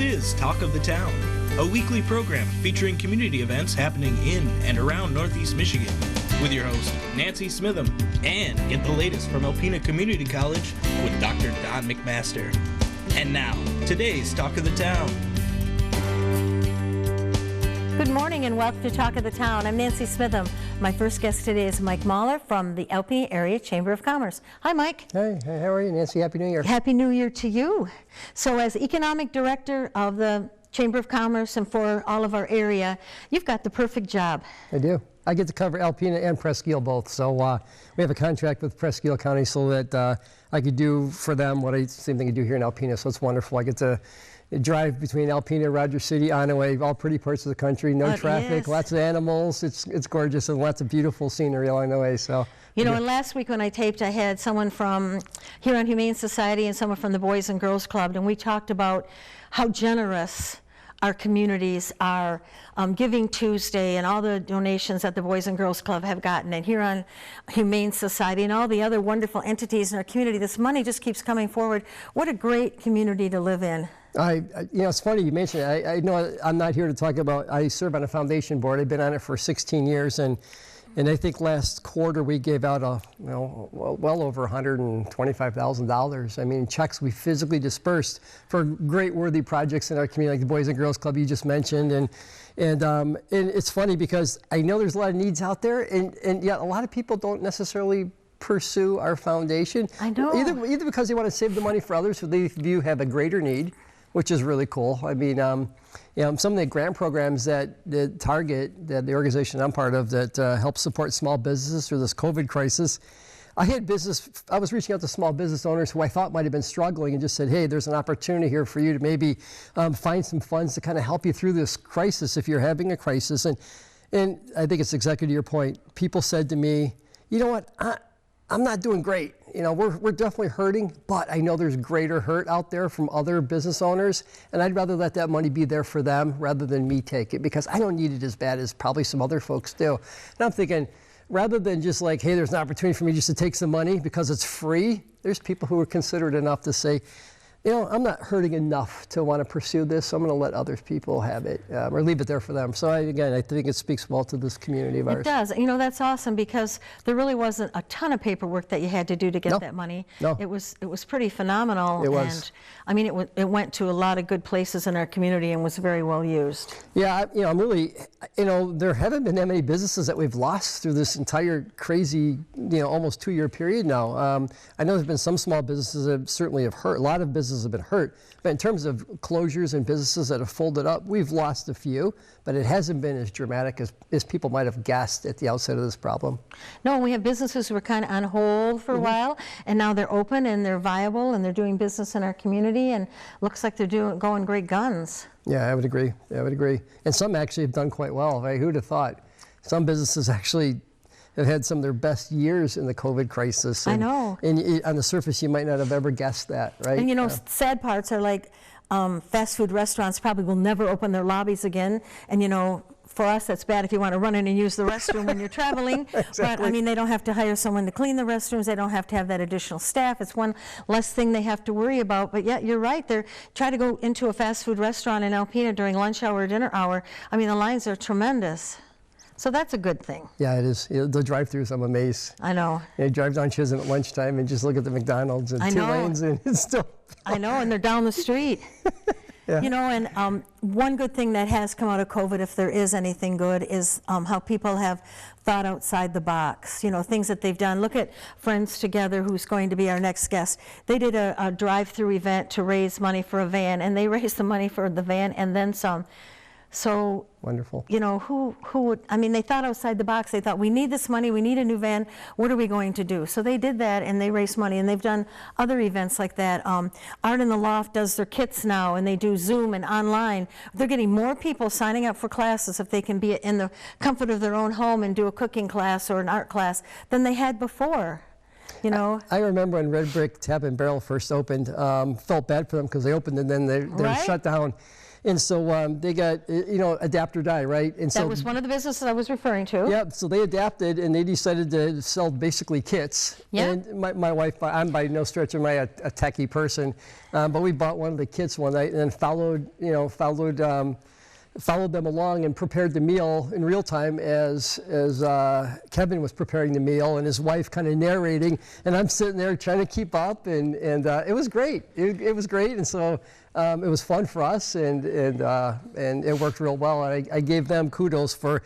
is Talk of the Town, a weekly program featuring community events happening in and around Northeast Michigan, with your host, Nancy Smitham, and get the latest from Alpena Community College with Dr. Don McMaster. And now, today's Talk of the Town. Good morning and welcome to Talk of the Town. I'm Nancy Smitham. My first guest today is Mike Mahler from the Alpena Area Chamber of Commerce. Hi, Mike. Hey, how are you, Nancy? Happy New Year. Happy New Year to you. So as Economic Director of the Chamber of Commerce and for all of our area, you've got the perfect job. I do. I get to cover Alpena and Presque Isle both. So we have a contract with Presque Isle County so that I could do for them what same thing I do here in Alpena. So it's wonderful. I get to drive between Alpena, Rogers City, Onaway, all pretty parts of the country. No traffic, lots of animals. It's gorgeous and lots of beautiful scenery along the way. So. You know, and last week when I taped, I had someone from Huron Humane Society and someone from the Boys and Girls Club, and we talked about how generous our communities are. Giving Tuesday and all the donations that the Boys and Girls Club have gotten, and Huron Humane Society and all the other wonderful entities in our community. This money just keeps coming forward. What a great community to live in. You know, it's funny you mentioned it. I know I'm not here to talk about, I serve on a foundation board. I've been on it for 16 years, and I think last quarter we gave out well over $125,000. I mean, checks we physically dispersed for great worthy projects in our community, like the Boys and Girls Club you just mentioned. And it's funny because I know there's a lot of needs out there, and yet a lot of people don't necessarily pursue our foundation. I know. Either because they want to save the money for others who they view have a greater need, which is really cool. I mean, you know, some of the grant programs that target, that the organization I'm part of, that helps support small businesses through this COVID crisis. I was reaching out to small business owners who I thought might have been struggling and just said, hey, there's an opportunity here for you to maybe find some funds to kind of help you through this crisis if you're having a crisis. And I think it's exactly to your point. People said to me, you know what, I'm not doing great. You know, we're definitely hurting, but I know there's greater hurt out there from other business owners, and I'd rather let that money be there for them rather than me take it, because I don't need it as bad as probably some other folks do. And I'm thinking, rather than just like, hey, there's an opportunity for me just to take some money because it's free, there's people who are considerate enough to say, you know, I'm not hurting enough to want to pursue this, so I'm going to let other people have it or leave it there for them. So again, I think it speaks well to this community of ours. It does. You know, that's awesome because there really wasn't a ton of paperwork that you had to do to get that money. No. It was pretty phenomenal. It was. And I mean, it went to a lot of good places in our community and was very well used. Yeah, you know, I'm really, you know, there haven't been that many businesses that we've lost through this entire crazy, you know, almost 2-year period now. I know there's been some small businesses that certainly have hurt. A lot of businesses have been hurt, but in terms of closures and businesses that have folded up, we've lost a few, but it hasn't been as dramatic as people might have guessed at the outset of this problem. No, we have businesses who were kind of on hold for a while, and now they're open and they're viable and they're doing business in our community, and looks like they're going great guns. Yeah, I would agree. And some actually have done quite well. Right? Who'd have thought? Some businesses actually have had some of their best years in the COVID crisis. And, I know. And on the surface, you might not have ever guessed that, right? And you know, sad parts are like fast food restaurants probably will never open their lobbies again. And you know, for us, that's bad if you want to run in and use the restroom when you're traveling. Exactly. But I mean, they don't have to hire someone to clean the restrooms. They don't have to have that additional staff. It's one less thing they have to worry about. But yeah, you're right. Try to go into a fast food restaurant in Alpena during lunch hour or dinner hour. I mean, the lines are tremendous. So that's a good thing. Yeah, it is. The drive-thrus, I'm amazed. I know. You drive down Chisholm at lunchtime and just look at the McDonald's and 2 lanes, and it's still. I know, and they're down the street. Yeah. You know, and one good thing that has come out of COVID, if there is anything good, is how people have thought outside the box. You know, things that they've done. Look at Friends Together, who's going to be our next guest. They did a drive-through event to raise money for a van, and they raised the money for the van and then some. So, wonderful. You know, who would, I mean, they thought outside the box. They thought, we need this money, we need a new van, what are we going to do? So they did that, and they raised money, and they've done other events like that. Art in the Loft does their kits now, and they do Zoom and online. They're getting more people signing up for classes if they can be in the comfort of their own home and do a cooking class or an art class than they had before. You know, I remember when Red Brick Tap and Barrel first opened, felt bad for them because they opened and then they're shut down. And so they got, adapt or die, right? And That was one of the businesses I was referring to. Yep, so they adapted and they decided to sell basically kits. Yeah. And my wife, I'm by no stretch of a techie person, but we bought one of the kits one night and then followed them along and prepared the meal in real time as Kevin was preparing the meal and his wife kind of narrating, and I'm sitting there trying to keep up, and it was great. It was great, and so it was fun for us, and it worked real well. And I gave them kudos for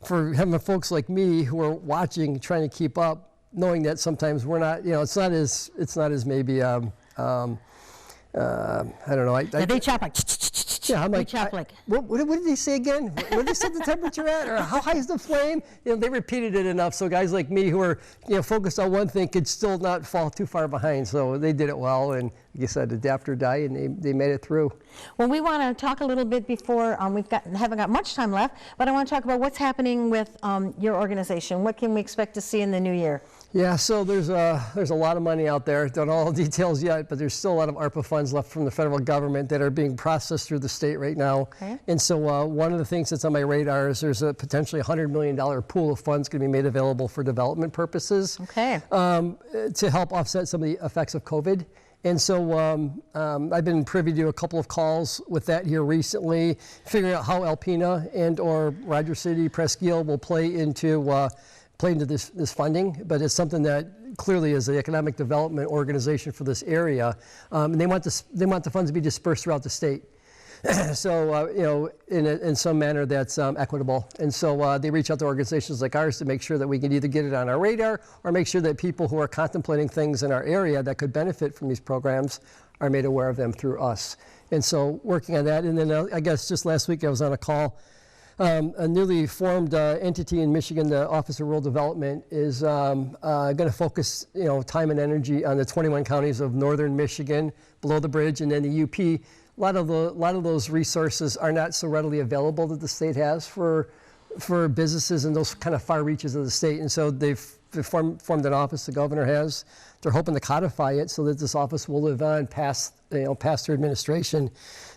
having folks like me who are watching, trying to keep up, knowing that sometimes we're not, it's not as maybe. I don't know. They chop like. Yeah, I'm like, what did they say again? What did they set the temperature at? Or how high is the flame? They repeated it enough so guys like me who are focused on one thing could still not fall too far behind. So they did it well, and like I said, adapt or die, and they made it through. Well, we want to talk a little bit before haven't got much time left, but I want to talk about what's happening with your organization. What can we expect to see in the new year? Yeah, so there's a lot of money out there. Don't know all the details yet, but there's still a lot of ARPA funds left from the federal government that are being processed through the state right now. Okay. And so one of the things that's on my radar is there's a potentially $100 million pool of funds going to be made available for development purposes. Okay. To help offset some of the effects of COVID. And so I've been privy to a couple of calls with that here recently, figuring out how Alpena and or Rogers City, Presque Isle will play into this funding, but it's something that clearly is the economic development organization for this area, and they want the funds to be dispersed throughout the state. So in some manner that's equitable, and so they reach out to organizations like ours to make sure that we can either get it on our radar or make sure that people who are contemplating things in our area that could benefit from these programs are made aware of them through us. And so working on that, and then I guess just last week I was on a call. A newly formed entity in Michigan, the Office of Rural Development, is going to focus, time and energy on the 21 counties of northern Michigan, below the bridge, and then the UP. A lot of those resources are not so readily available that the state has for businesses in those kind of far reaches of the state, and so they've formed an office. The governor has. They're hoping to codify it so that this office will live on past their administration.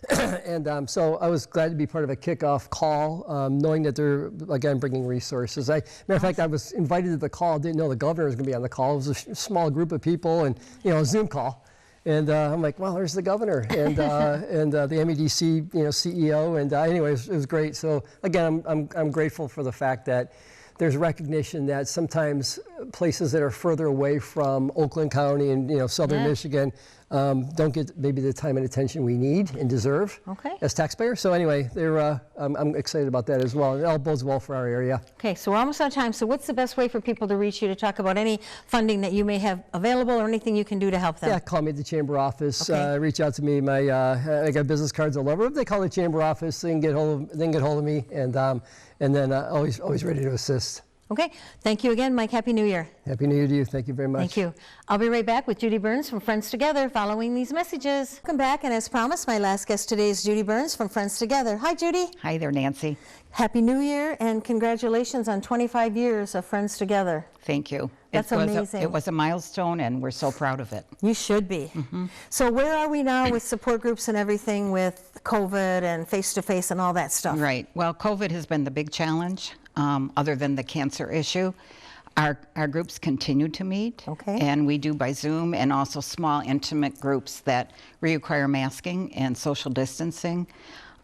And so I was glad to be part of a kickoff call, knowing that they're, again, bringing resources. Matter of fact, I was invited to the call, didn't know the governor was going to be on the call. It was a small group of people and, a Zoom call. And I'm like, well, there's the governor and the MEDC, CEO. And anyways, it was great. So again, I'm grateful for the fact that there's recognition that sometimes places that are further away from Oakland County and southern Michigan don't get maybe the time and attention we need and deserve as taxpayers. So anyway, I'm excited about that as well. It all bodes well for our area. Okay, so we're almost out of time. So what's the best way for people to reach you to talk about any funding that you may have available or anything you can do to help them? Yeah, call me at the chamber office. Reach out to me. I got business cards all over. If they call the chamber office, they can get hold of me, and then always ready to assist. Okay, thank you again, Mike. Happy New Year. Happy New Year to you. Thank you very much. Thank you. I'll be right back with Judy Burns from Friends Together following these messages. Welcome back, and as promised, my last guest today is Judy Burns from Friends Together. Hi, Judy. Hi there, Nancy. Happy New Year, and congratulations on 25 years of Friends Together. Thank you. That's amazing. It was a milestone, and we're so proud of it. You should be. Mm-hmm. So where are we now with support groups and everything with COVID and face-to-face and all that stuff? Right. Well, COVID has been the big challenge. Other than the cancer issue, our groups continue to meet, and we do by Zoom, and also small intimate groups that require masking and social distancing.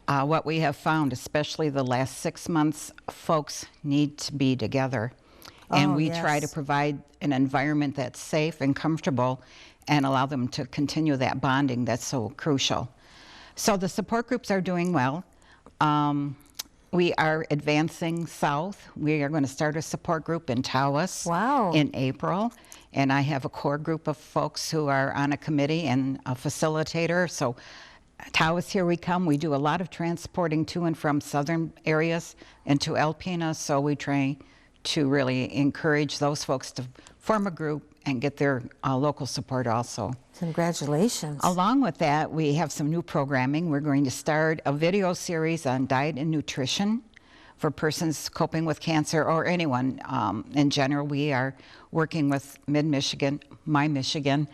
What we have found, especially the last 6 months, folks need to be together, and we try to provide an environment that's safe and comfortable and allow them to continue that bonding that's so crucial. So the support groups are doing well. We are advancing south. We are going to start a support group in Tawas in April. And I have a core group of folks who are on a committee and a facilitator. So Tawas, here we come. We do a lot of transporting to and from southern areas into Alpena. So we try to really encourage those folks to form a group and get their local support also. Congratulations. Along with that, we have some new programming. We're going to start a video series on diet and nutrition for persons coping with cancer or anyone. In general, we are working with Mid-Michigan, my Michigan,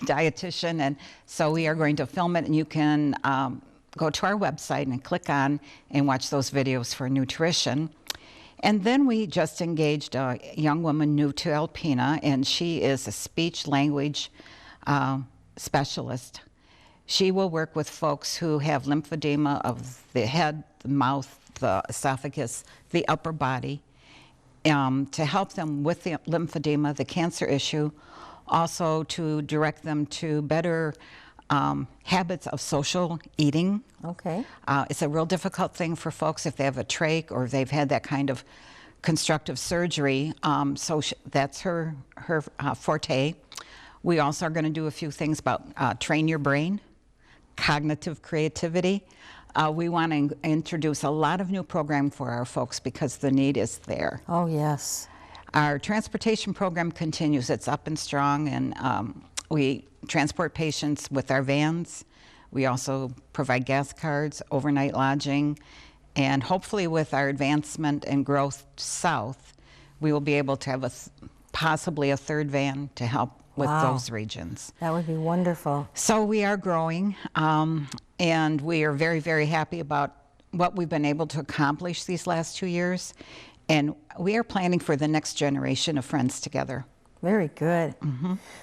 dietitian, and so we are going to film it, and you can go to our website and click on and watch those videos for nutrition. And then we just engaged a young woman new to Alpena, and she is a speech language specialist. She will work with folks who have lymphedema of the head, the mouth, the esophagus, the upper body, to help them with the lymphedema, the cancer issue, also to direct them to better habits of social eating. Okay. It's a real difficult thing for folks if they have a trach or if they've had that kind of constructive surgery. So that's her forte. We also are going to do a few things about train your brain, cognitive creativity. We want to introduce a lot of new programming for our folks because the need is there. Oh, yes. Our transportation program continues. It's up and strong, and we transport patients with our vans. We also provide gas cards, overnight lodging, and hopefully with our advancement and growth south, we will be able to have possibly a third van to help with those regions. That would be wonderful. So we are growing, and we are very, very happy about what we've been able to accomplish these last 2 years. And we are planning for the next generation of Friends Together. Very good.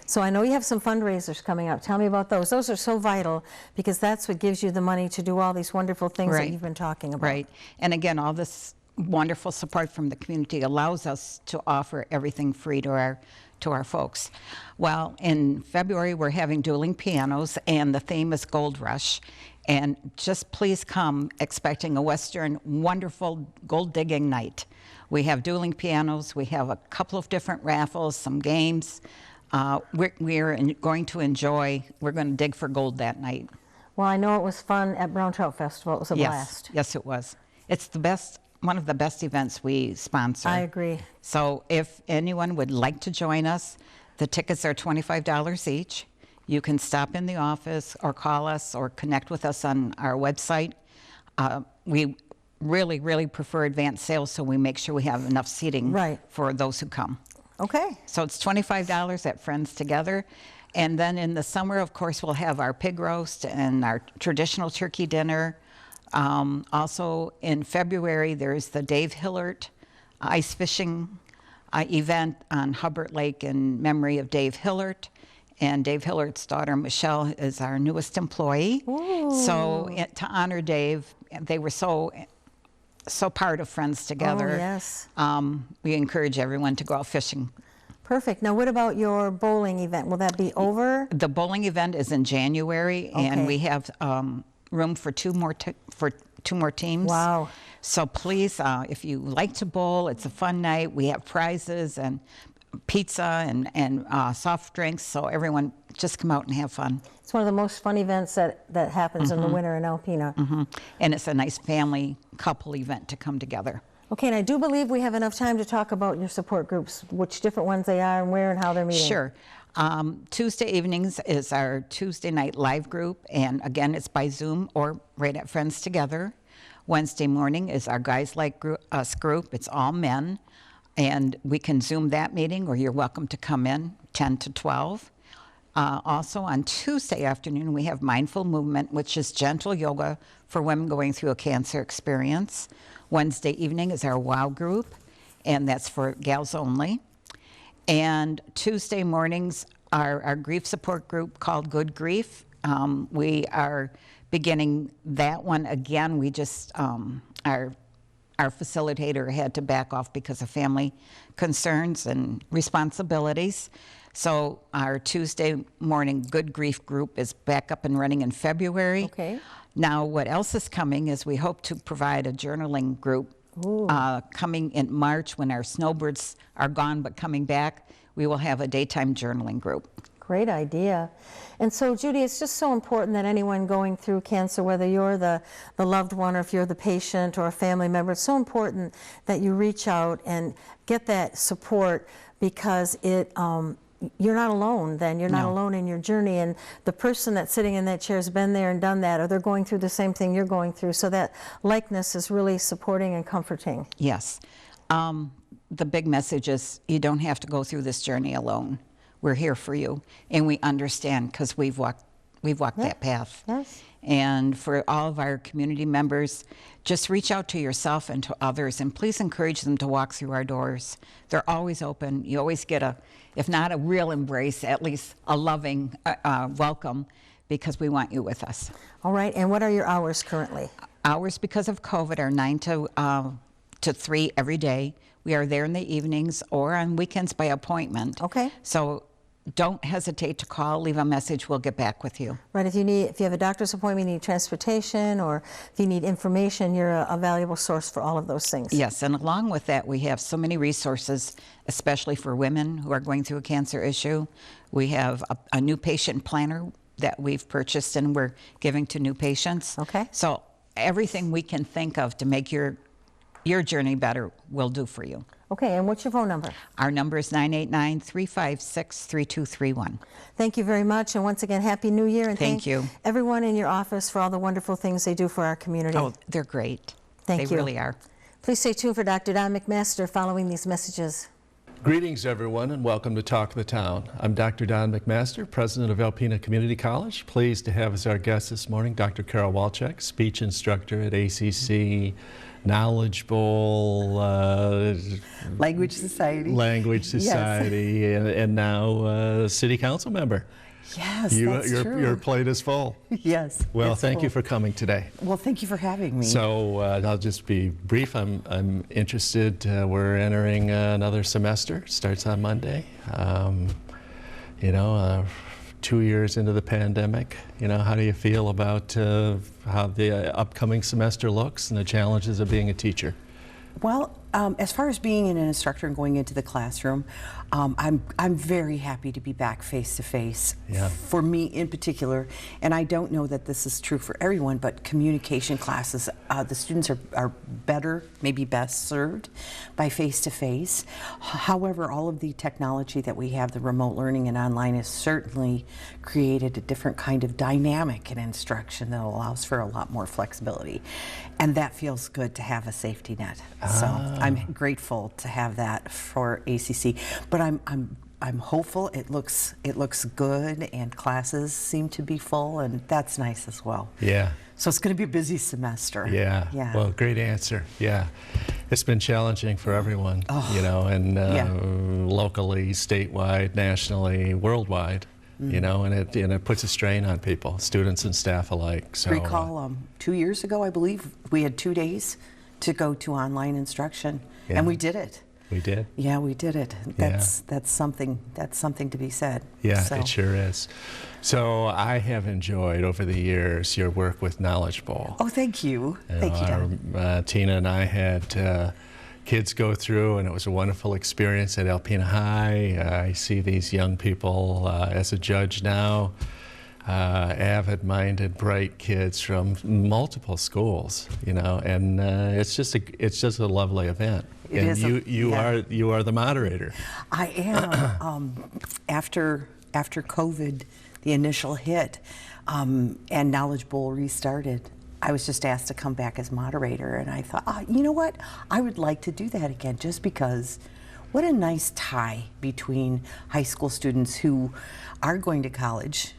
So I know you have some fundraisers coming up. Tell me about those. Those are so vital because that's what gives you the money to do all these wonderful things that you've been talking about. Right. And again, all this wonderful support from the community allows us to offer everything free to our folks. Well, in February, we're having dueling pianos, and the theme is Gold Rush. And just please come expecting a Western wonderful gold digging night. We have dueling pianos, we have a couple of different raffles, some games. We're going to dig for gold that night. Well, I know it was fun at Brown Trout Festival. It was a blast. Yes, it was. It's the best, one of the best events we sponsor. I agree. So if anyone would like to join us, the tickets are $25 each. You can stop in the office or call us or connect with us on our website. We really, really prefer advanced sales, so we make sure we have enough seating for those who come. Okay. So it's $25 at Friends Together. And then in the summer, of course, we'll have our pig roast and our traditional turkey dinner. Also in February, there's the Dave Hillert ice fishing event on Hubbard Lake in memory of Dave Hillert. And Dave Hillert's daughter, Michelle, is our newest employee. Ooh. So to honor Dave, they were so part of Friends Together. Oh, yes. We encourage everyone to go out fishing. Perfect. Now, what about your bowling event? Will that be over? The bowling event is in January, and we have room for two more teams. Wow. So please, if you like to bowl, it's a fun night. We have prizes and pizza and soft drinks, so everyone just come out and have fun. It's one of the most fun events that happens in the winter in Alpena. And it's a nice family couple event to come together. Okay, and I do believe we have enough time to talk about your support groups, which different ones they are and where and how they're meeting. Sure. Tuesday evenings is our Tuesday night live group, and again, it's by Zoom or right at Friends Together. Wednesday morning is our Guys Like Us group. It's all men, and we can Zoom that meeting, or you're welcome to come in 10 to 12. Also on Tuesday afternoon, we have Mindful Movement, which is gentle yoga for women going through a cancer experience. Wednesday evening is our WOW group, and that's for gals only. And Tuesday mornings are our grief support group called Good Grief. We are beginning that one again. We just, our facilitator had to back off because of family concerns and responsibilities. So our Tuesday morning Good Grief group is back up and running in February. Okay. Now, what else is coming is we hope to provide a journaling group coming in March when our snowbirds are gone but coming back. We will have a daytime journaling group. Great idea. And so, Judy, it's just so important that anyone going through cancer, whether you're the loved one or if you're the patient or a family member, it's so important that you reach out and get that support because you're not alone then. You're not alone in your journey. And the person that's sitting in that chair has been there and done that, or they're going through the same thing you're going through. So that likeness is really supporting and comforting. Yes. The big message is you don't have to go through this journey alone. We're here for you, and we understand because we've walked We've walked that path. Yes. And for all of our community members, just reach out to yourself and to others, and please encourage them to walk through our doors. They're always open. You always get if not a real embrace, at least a loving welcome, because we want you with us. All right, and what are your hours currently? Hours, because of COVID, are 9 to 3 every day. We are there in the evenings or on weekends by appointment. Okay. So don't hesitate to call, leave a message, we'll get back with you. Right, if you have a doctor's appointment, you need transportation, or if you need information, you're a valuable source for all of those things. Yes, and along with that, we have so many resources, especially for women who are going through a cancer issue. We have a new patient planner that we've purchased and we're giving to new patients. Okay. So everything we can think of to make your journey better, we'll do for you. Okay, and what's your phone number? Our number is 989-356-3231. Thank you very much, and once again, Happy New Year, and Thank you. everyone in your office for all the wonderful things they do for our community. Oh, they're great. Thank you. They really are. Please stay tuned for Dr. Don McMaster following these messages. Greetings, everyone, and welcome to Talk of the Town. I'm Dr. Don McMaster, president of Alpena Community College. Pleased to have as our guest this morning Dr. Carol Walczak, speech instructor at ACC, knowledgeable Language Society. And now city council member. Yes, that's true. Your plate is full. Yes. Well, it's thank you full. for coming today. Well, thank you for having me. So I'll just be brief. I'm interested. We're entering another semester. Starts on Monday. 2 years into the pandemic. How do you feel about how the upcoming semester looks and the challenges of being a teacher? Well, as far as being an instructor and going into the classroom, I'm very happy to be back face to face. Yeah. For me in particular, and I don't know that this is true for everyone, but communication classes, the students are better, maybe best served by face to face. However, all of the technology that we have, the remote learning and online, has certainly created a different kind of dynamic in instruction that allows for a lot more flexibility. And that feels good to have a safety net. So I'm grateful to have that for ACC. But I'm hopeful. It looks good, and classes seem to be full, and that's nice as well. Yeah. So it's going to be a busy semester. Yeah. Yeah. Well, great answer. Yeah. It's been challenging for everyone, locally, statewide, nationally, worldwide. And it puts a strain on people, students and staff alike. So recall 2 years ago, I believe, we had 2 days to go to online instruction, Yeah. and we did it. We did. Yeah, we did it. That's something to be said. Yeah, So. it sure is. So I have enjoyed over the years your work with Knowledge Bowl. Oh, thank you. Thank you, Don. Tina and I had kids go through, and it was a wonderful experience at Alpena High. I see these young people as a judge now, avid-minded, bright kids from multiple schools, and it's just a lovely event. It and is you are the moderator. I am. After COVID, the initial hit, and Knowledge Bowl restarted, I was just asked to come back as moderator, and I thought, you know what? I would like to do that again, just because what a nice tie between high school students who are going to college.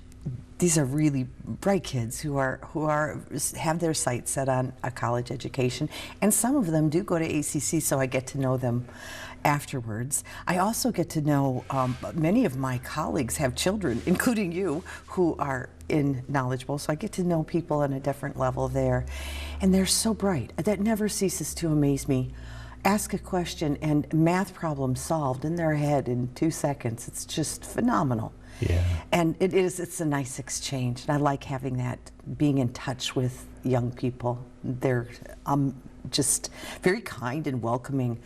These are really bright kids who have their sights set on a college education, and some of them do go to ACC, so I get to know them afterwards. I also get to know many of my colleagues have children, including you, who are in Knowledge Bowl, so I get to know people on a different level there, and they're so bright. That never ceases to amaze me. Ask a question and math problem solved in their head in 2 seconds. It's just phenomenal. Yeah. And it's a nice exchange, and I like having that, being in touch with young people. They're just very kind and welcoming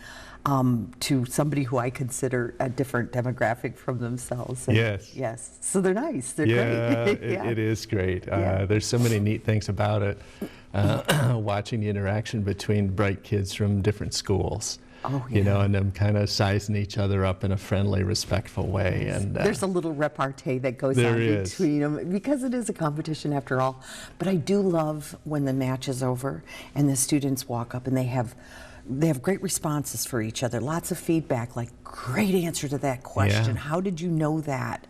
to somebody who I consider a different demographic from themselves. And Yes. Yes. So they're nice. They're great. It is great. Yeah. There's so many neat things about it. Watching the interaction between bright kids from different schools. Oh, yeah. And them kind of sizing each other up in a friendly, respectful way. And there's a little repartee that goes on between them, because it is a competition after all. But I do love when the match is over and the students walk up and they have great responses for each other, lots of feedback, like, great answer to that question. Yeah. How did you know that?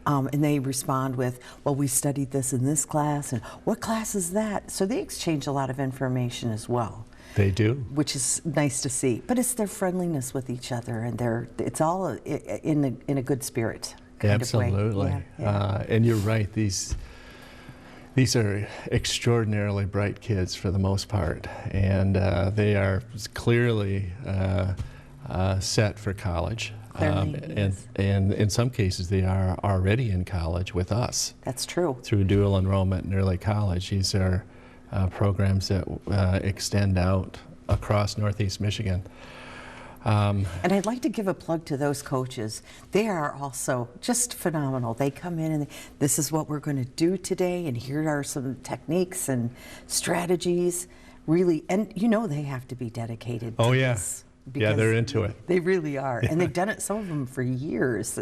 And they respond with, well, we studied this in this class, and what class is that? So they exchange a lot of information as well. They do. Which is nice to see. But it's their friendliness with each other, and it's all in a good spirit kind of way. Absolutely. And you're right, these are extraordinarily bright kids for the most part, and they are clearly set for college. And in some cases, they are already in college with us. That's true. Through dual enrollment in early college. These are programs that extend out across Northeast Michigan. And I'd like to give a plug to those coaches. They are also just phenomenal. They come in and this is what we're going to do today, and here are some techniques and strategies. Really, and they have to be dedicated to this. Yeah, they're into it. They really are, and they've done it, some of them, for years.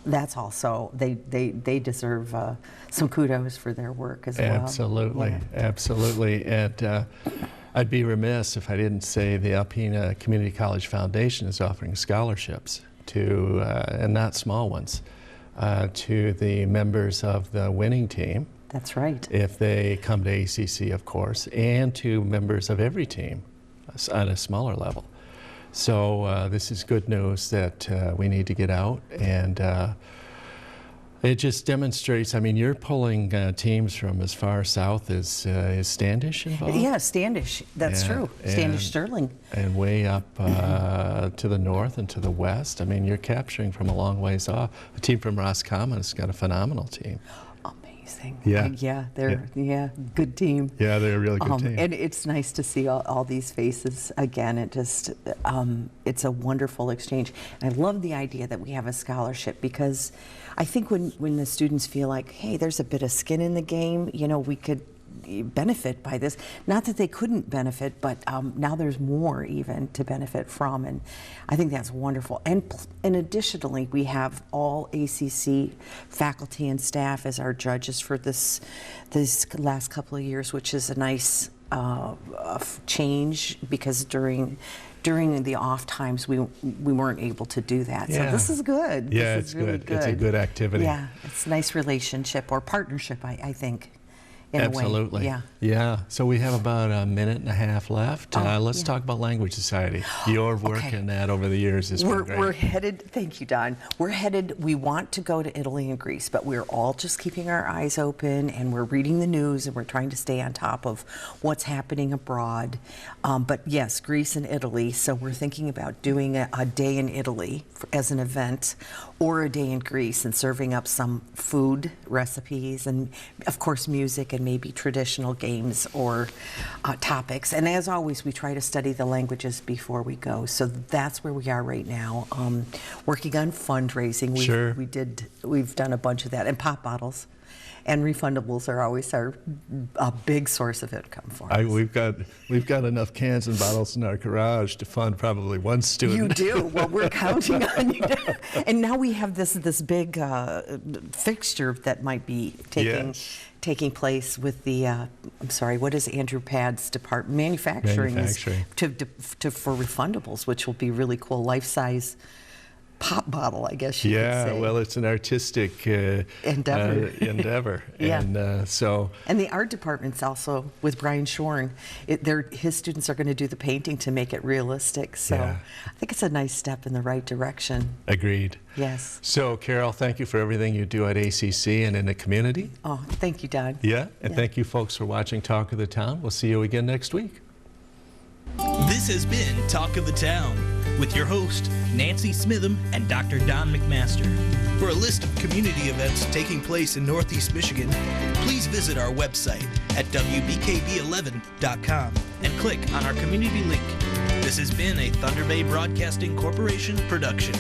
That's also, they deserve some kudos for their work as well. Absolutely, absolutely. And I'd be remiss if I didn't say the Alpena Community College Foundation is offering scholarships to, and not small ones, to the members of the winning team. That's right. If they come to ACC, of course, and to members of every team on a smaller level. So this is good news that we need to get out, and it just demonstrates. I mean, you're pulling teams from as far south as is Standish involved? Yeah, Standish. That's true. Standish Sterling. And way up to the north and to the west. I mean, you're capturing from a long ways off. A team from Roscommon has got a phenomenal team. Amazing. Yeah. They're good team. Yeah, they're a really good team. And it's nice to see all these faces again. It just, it's a wonderful exchange. And I love the idea that we have a scholarship, because I think when the students feel like, hey, there's a bit of skin in the game, we could benefit by this. Not that they couldn't benefit, but now there's more even to benefit from, and I think that's wonderful. And additionally, we have all ACC faculty and staff as our judges for this last couple of years, which is a nice change, because during the off times we weren't able to do that. So this is good. Yeah, this is really good. It's a good activity. Yeah, it's a nice relationship or partnership, I think. Absolutely. Yeah. So we have about a minute and a half left. Let's talk about Language Society. Your work in that over the years has been great. We're headed, thank you, Don. We want to go to Italy and Greece, but we're all just keeping our eyes open, and we're reading the news, and we're trying to stay on top of what's happening abroad. But yes, Greece and Italy. So we're thinking about doing a day in Italy as an event, or a day in Greece, and serving up some food recipes, and of course music, and maybe traditional games or topics. And as always, we try to study the languages before we go. So that's where we are right now, working on fundraising. We've done a bunch of that, and pop bottles. And refundables are always a big source of income for us. We've got enough cans and bottles in our garage to fund probably one student. You do. Well, we're counting on you. And now we have this big fixture that might be taking place with the I'm sorry, what is Andrew Pad's department? Manufacturing. For refundables, which will be really cool, life-size pop bottle, I guess you could say. Yeah, well, it's an artistic endeavor. Yeah. And And the art department's also with Brian Shorn. His students are going to do the painting to make it realistic. So I think it's a nice step in the right direction. Agreed. Yes. So, Carol, thank you for everything you do at ACC and in the community. Oh, thank you, Don. Yeah, and thank you, folks, for watching Talk of the Town. We'll see you again next week. This has been Talk of the Town with your host, Nancy Smitham and Dr. Don McMaster. For a list of community events taking place in Northeast Michigan, please visit our website at wbkb11.com and click on our community link. This has been a Thunder Bay Broadcasting Corporation production.